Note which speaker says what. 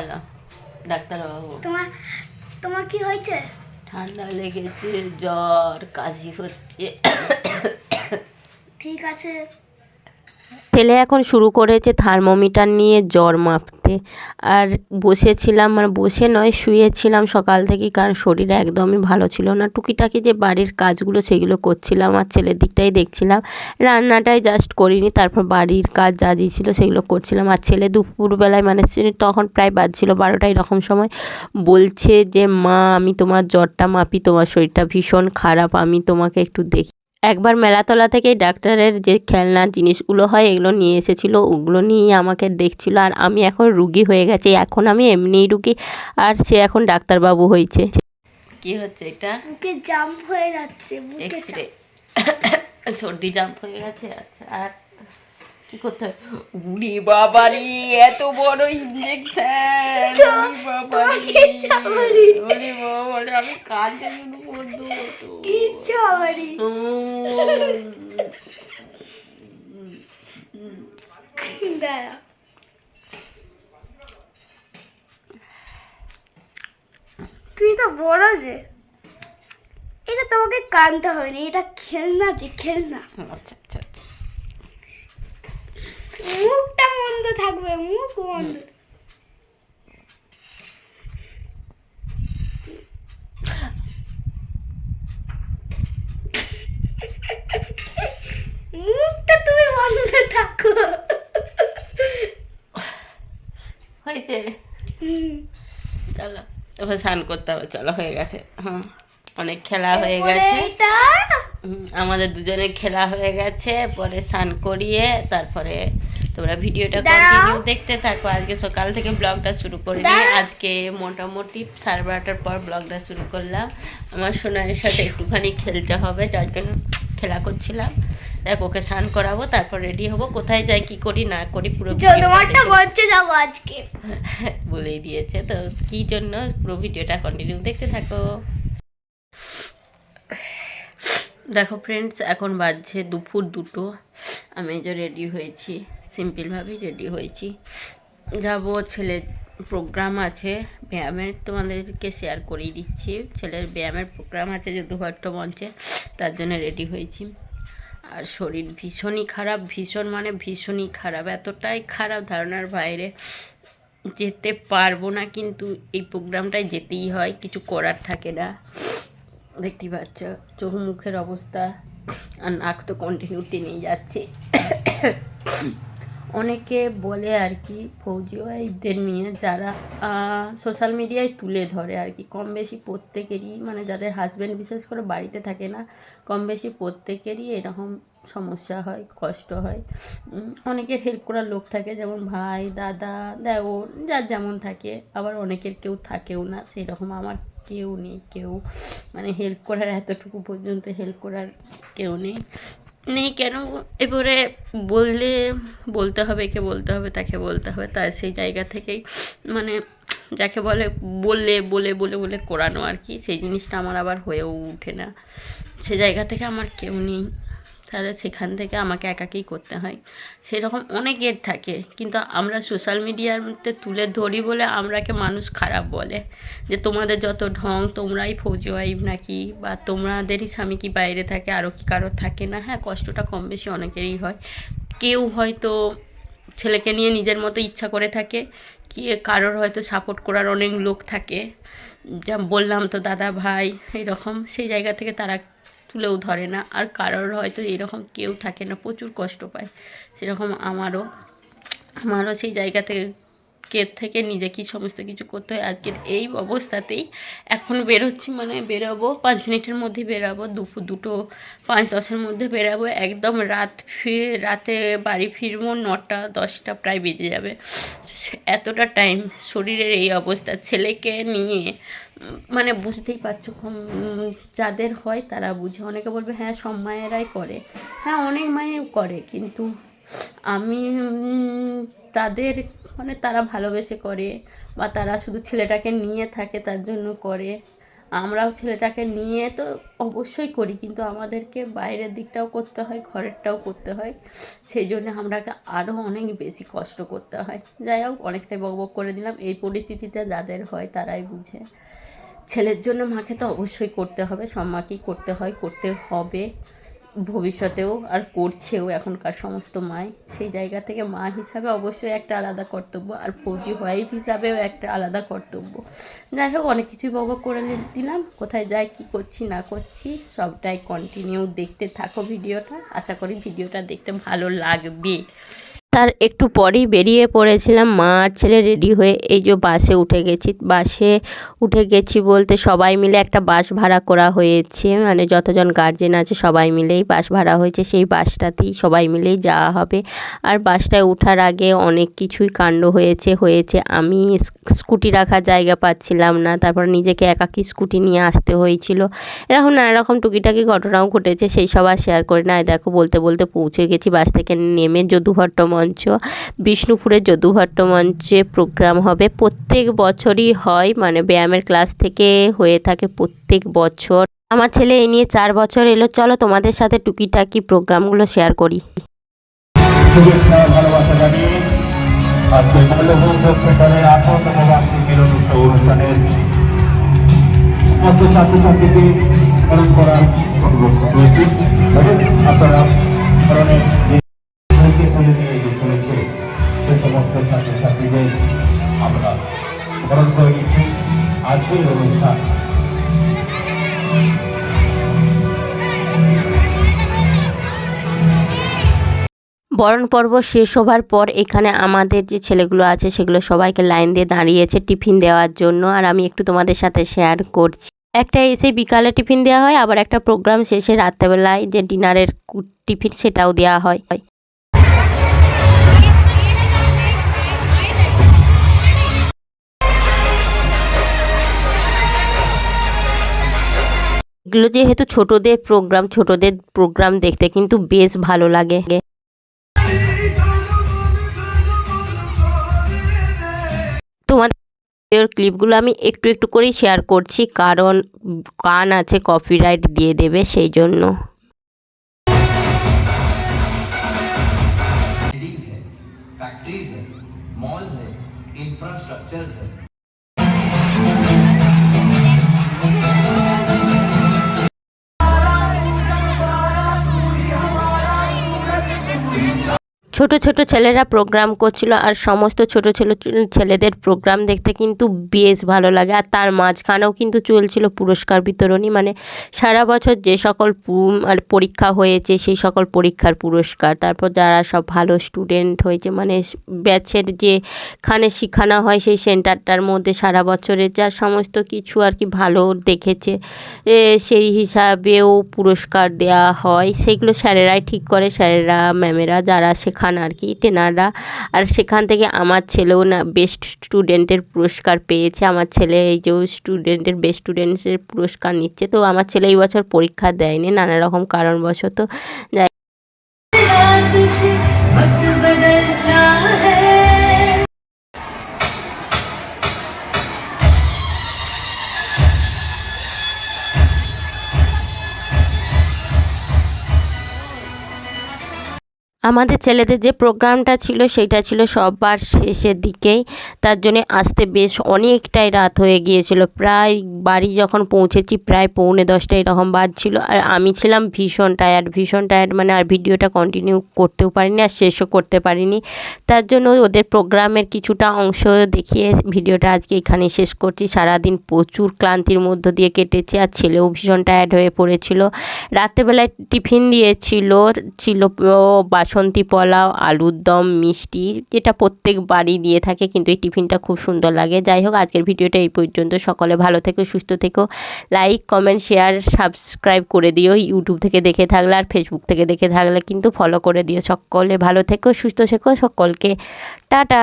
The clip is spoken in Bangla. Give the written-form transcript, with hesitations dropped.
Speaker 1: বলো ডাক্তারবাবু।
Speaker 2: তোমার তোমার কি হয়েছে?
Speaker 1: ঠান্ডা লেগেছে, জ্বর, কাশি হচ্ছে।
Speaker 2: ঠিক আছে।
Speaker 1: ছেলে এখন শুরু করেছে থার্মোমিটার নিয়ে জ্বর মাপতে। আর বসেছিলাম, মানে বসে নয়, শুয়েছিলাম সকাল থেকে, কারণ শরীর একদমই ভালো ছিল না। টুকিটাকি যে বাড়ির কাজগুলো সেগুলো করছিলাম, আর ছেলের দিকটাই দেখছিলাম। রান্নাটাই জাস্ট করিনি, তারপর বাড়ির কাজ যা যা ছিল সেগুলো করছিলাম। আর ছেলে দুপুরবেলায়, মানে তখন প্রায় বাজছিল 12টা এরকম সময়, বলছে যে মা আমি তোমার জ্বরটা মাপি, তোমার শরীরটা ভীষণ খারাপ, আমি তোমাকে একটু দেখি। একবার মেলাতলা থেকেই ডাক্তারের যে খেলনার জিনিসগুলো হয় এগুলো নিয়ে এসেছিলো, ওগুলো নিয়ে আমাকে দেখছিল। আর আমি এখন রুগী হয়ে গেছি, এখন আমি এমনিই রুগী, আর সে এখন ডাক্তারবাবু হয়েছে। কি হচ্ছে এটা?
Speaker 2: বুকে জাম্প হয়ে যাচ্ছে, বুকে
Speaker 1: এক্সরে, সর্দি জাম্প হয়ে গেছে। আচ্ছা, আর কি করতে হবে? উড়ি বাবারি, এত বড় ইঞ্জেকশন! উড়ি বাবারি, উড়ি বাবারি, আমি কাঁদতে শুরু করবো তো।
Speaker 2: কিচ্ছু হবেনি। দাঁড়া, তুই তো বড় যে, এটা তোমাকে কানতে হবে না, এটা খেলনা যে খেলনা।
Speaker 1: আচ্ছা আচ্ছা,
Speaker 2: মুখটা বন্ধ থাকবে, মুখ বন্ধ। মুখটা তুমি বন্ধ থাকো।
Speaker 1: হয়েছে? চলো এবার স্নান করতে হবে, চলো হয়ে গেছে। হ্যাঁ, অনেক খেলা হয়ে গেছে, আমাদের দুজনের খেলা হয়ে গেছে। পরে স্নান করিয়ে তারপরে তোমরা ভিডিওটা কন্টিনিউ দেখতে থাকো। আজকে সকাল থেকে ব্লগটা শুরু করিনি, আজকে মোটামুটি 12:30টার পর ব্লগটা শুরু করলাম। আমার সোনার সাথে একটুখানি খেলতে হবে, যার জন্য খেলা করছিলাম। দেখ, ওকে স্নান করাবো, তারপর রেডি হবো। কোথায় যাই, কি করি না করি পুরো
Speaker 2: তোমারটা বলছে যাবো আজকে,
Speaker 1: বলেই দিয়েছে তো, কি জন্য পুরো ভিডিওটা কন্টিনিউ দেখতে থাকো। দেখো ফ্রেন্ডস, এখন বাজছে দুপুর 2টো। আমি যে রেডি হয়েছি, সিম্পলভাবেই রেডি হয়েছি। যাব, ছেলের প্রোগ্রাম আছে ব্যায়ামের, তোমাদেরকে শেয়ার করেই দিচ্ছি। ছেলের ব্যায়ামের প্রোগ্রাম আছে যদুভট্ট মঞ্চে, তার জন্য রেডি হয়েছি। আর শরীর ভীষণই খারাপ, ভীষণ মানে ভীষণই খারাপ, এতটাই খারাপ ধারণার বাইরে। যেতে পারবো না, কিন্তু এই প্রোগ্রামটায় যেতেই হয়, কিছু করার থাকে না। দেখতেই পাচ্ছ চোখ মুখের অবস্থা, আর নাক তো কন্টিনিউ টেনেই যাচ্ছে। অনেকে বলে আর কি ফৌজি ওয়াইফদের নিয়ে, যারা সোশ্যাল মিডিয়ায় তুলে ধরে আর কি, কম বেশি প্রত্যেকেরই, মানে যাদের হাজব্যান্ড বিশেষ করে বাড়িতে থাকে না, কম বেশি প্রত্যেকেরই এরকম সমস্যা হয়, কষ্ট হয়। অনেকের হেল্প করার লোক থাকে, যেমন ভাই, দাদা, দেওর, যার যেমন থাকে। আবার অনেকের কেউ থাকেও না, সেই রকম আমার কেউ নেই, কেউ মানে হেল্প করার, এতটুকু পর্যন্ত হেল্প করার কেউ নেই। কেন এবারে বলতে হবে, একে বলতে হবে, তাকে বলতে হবে, তার সেই জায়গা থেকেই মানে যাকে বলে বলে বলে বলে বলে করানো আর কি, সেই জিনিসটা আমার আবার হয়েও ওঠে না। সে জায়গা থেকে আমার কেউ নেই, তাহলে সেখান থেকে আমাকে একাকেই করতে হয়। সেরকম অনেকের থাকে, কিন্তু আমরা সোশ্যাল মিডিয়ার মধ্যে তুলে ধরি বলে আমরাকে মানুষ খারাপ বলে, যে তোমাদের যত ঢং, তোমরাই ফৌজি ওয়াইফ নাকি, বা তোমাদেরই স্বামী কি বাইরে থাকে, আরও কি কারোর থাকে না। হ্যাঁ, কষ্টটা কম বেশি অনেকেরই হয়। কেউ হয়তো ছেলেকে নিয়ে নিজের মতো ইচ্ছা করে থাকে, কি কারোর হয়তো সাপোর্ট করার অনেক লোক থাকে, যা বললাম তো, দাদা, ভাই, এরকম, সেই জায়গা থেকে তারা তুলেও ধরে না। আর কারোর হয়তো এরকম কেউ থাকে না, প্রচুর কষ্ট পায়। সেরকম আমারও সেই জায়গা থেকে নিজেকেই সমস্ত কিছু করতে হয়। আজকের এই অবস্থাতেই এখন বেরোচ্ছি, মানে বেরোবো 5 মিনিটের মধ্যে বেরোবো, দুপুর 2:05-10 মধ্যে বেরোবো। একদম রাতে বাড়ি ফিরবো 9টা-10টা প্রায় বেজে যাবে। এতটা টাইম শরীরের এই অবস্থা, ছেলেকে নিয়ে, মানে বুঝতেই পারছো, যাদের হয় তারা বুঝে। অনেকে বলবে হ্যাঁ সব মায়েরাই করে, হ্যাঁ অনেক মায়েও করে, কিন্তু আমি তাদের, মানে তারা ভালোবেসে করে, বা তারা শুধু ছেলেটাকে নিয়ে থাকে তার জন্য করে। আমরাও ছেলেটাকে নিয়ে তো অবশ্যই করি, কিন্তু আমাদেরকে বাইরের দিকটাও করতে হয়, ঘরেরটাও করতে হয়, সেই জন্য আমরাকে আরও অনেক বেশি কষ্ট করতে হয়। যাই হোক, অনেকটাই বকবক করে দিলাম। এই পরিস্থিতিতে যাদের হয় তারাই বুঝে। ছেলের জন্য মাকে তো অবশ্যই করতে হবে, সব মাকেই করতে হয়, করতে হবে ভবিষ্যতেও, আর করছেও এখনকার সমস্ত মাই। সেই জায়গা থেকে মা হিসাবে অবশ্যই একটা আলাদা কর্তব্য, আর ফৌজি ওয়াইফ হিসাবেও একটা আলাদা কর্তব্য। যাই হোক, অনেক কিছুই বকবক করে দিলাম। কোথায় যাই, কী করছি না করছি সবটাই কন্টিনিউ দেখতে থাকো ভিডিওটা। আশা করি ভিডিওটা দেখতে ভালো লাগবে। তার একটু পরেই বেরিয়ে পড়েছিলাম, মা আর ছেলে রেডি হয়ে এই যে বাসে উঠে গেছি। বাসে উঠে গেছি বলতে সবাই মিলে একটা বাস ভাড়া করা হয়েছে, মানে যতজন গার্জেন আছে সবাই মিলেই বাস ভাড়া হয়েছে, সেই বাসটাতেই সবাই মিলেই যাওয়া হবে। আর বাসটায় ওঠার আগে অনেক কিছুই কাণ্ড হয়েছে। আমি স্কুটি রাখার জায়গা পাচ্ছিলাম না, তারপর নিজেকে একাকী স্কুটি নিয়ে আসতে হয়েছিল। এরকম নানা রকম টুকিটাকি ঘটনাও ঘটেছে, সেই সব আর শেয়ার করি না। দেখো, বলতে বলতে পৌঁছে গেছি। বাস থেকে নেমে যদুভট্ট মঞ্চ, বিষ্ণুপুরের যদুভট্ট মঞ্চে প্রোগ্রাম হবে। প্রত্যেক বছরই হয়, মানে ব্যায়ামের ক্লাস থেকে হয়ে থাকে প্রত্যেক বছর। আমার ছেলে এই নিয়ে 4 বছর এলো। চলো তোমাদের সাথে টুকিটাকি প্রোগ্রামগুলো শেয়ার করি।
Speaker 3: শুভেচ্ছা ভালোবাসা জানিয়ে আজকে মূল্যবোধ সেন্টারের 18তম বার্ষিক মিলন উৎসব অনুষ্ঠানের সমস্ত ছাত্রছাত্রীকে পালন করার অনুরোধ রয়েছে। আপনারা ধরনের যে ফলে নিয়ে এগিয়ে চলেছে সে সমস্ত ছাত্রছাত্রীদের আমরা স্মরণ করে নিচ্ছি আজকের অনুষ্ঠান।
Speaker 1: বরণ পর্ব শেষ হবার পর এখানে আমাদের যে ছেলেগুলো আছে সেগুলো সবাইকে লাইন দিয়ে দাঁড়িয়েছে টিফিন দেওয়ার জন্য, আর আমি একটু তোমাদের সাথে শেয়ার করছি। একটা এসে বিকালে টিফিন দেওয়া হয়, আবার একটা প্রোগ্রাম শেষে রাত্রেবেলায় যে ডিনারের টিফিন সেটাও দেওয়া হয়। এগুলো যেহেতু ছোটদের প্রোগ্রাম দেখতে কিন্তু বেশ ভালো লাগে। তোমাদের ক্লিপগুলো আমি একটু একটু করেই শেয়ার করছি, কারণ গান আছে, কপিরাইট দিয়ে দেবে, সেই জন্য।
Speaker 4: फैक्ट्रीज है, मॉल्स है, इंफ्रास्ट्रक्चर्स है।
Speaker 1: ছোট ছোট ছেলেরা প্রোগ্রাম করছিল, আর সমস্ত ছোট ছেলেদের প্রোগ্রাম দেখতে কিন্তু বেশ ভালো লাগে। আর তার মাঝখানেও কিন্তু চলছিল পুরস্কার বিতরণী, মানে সারা বছর যে সকল পরীক্ষা হয়েছে সেই সকল পরীক্ষার পুরস্কার। তারপর যারা সব ভালো স্টুডেন্ট হয়েছে, মানে ব্যাচের যেখানে শেখানো হয় সেই সেন্টারটার মধ্যে সারা বছরের যা সমস্ত কিছু আর কি ভালো দেখেছে সেই হিসাবেও পুরস্কার দেওয়া হয়। সেগুলো স্যারেরাই ঠিক করে, স্যারেরা ম্যামেরা যারা শেখান আর কি, ট্রেনাররা। আর সেখান থেকে আমার ছেলেও না বেস্ট স্টুডেন্টের পুরস্কার পেয়েছে। আমার ছেলে এই যে স্টুডেন্টের বেস্ট স্টুডেন্টসের পুরস্কার নিচ্ছে। তো আমার ছেলে এই বছর পরীক্ষা দেয়নি নানা রকম কারণবশত। আমাদের ছেলেদের যে প্রোগ্রামটা ছিল সেইটা ছিল সবার শেষের দিকেই, তার জন্যে আসতে বেশ অনেকটাই রাত হয়ে গিয়েছিল। প্রায় বাড়ি যখন পৌঁছেছি প্রায় 9:45 এরকম বাজছিল। আর আমি ছিলাম ভীষণ টায়ার্ড, মানে আর ভিডিওটা কন্টিনিউ করতেও পারিনি আর শেষও করতে পারিনি। তার জন্য ওদের প্রোগ্রামের কিছুটা অংশ দেখিয়ে ভিডিওটা আজকে এখানে শেষ করছি। সারাদিন প্রচুর ক্লান্তির মধ্য দিয়ে কেটেছে, আর ছেলেও ভীষণ টায়ার্ড হয়ে পড়েছিল। রাত্রেবেলায় টিফিন ছিল বাসন্তী পোলাও, আলুর দম, মিষ্টি, যেটা প্রত্যেক বাড়ি দিয়ে থাকে, কিন্তু এই টিফিনটা খুব সুন্দর লাগে। যাই হোক, আজকের ভিডিওটা এই পর্যন্ত। সকলে ভালো থেকো, সুস্থ থেকো। লাইক, কমেন্ট, শেয়ার, সাবস্ক্রাইব করে দিও। ইউটিউব থেকে দেখে থাকলে আর ফেসবুক থেকে দেখে থাকলে কিন্তু ফলো করে দিও। সকলে ভালো থেকো, সুস্থ থেকো। সকলকে টাটা।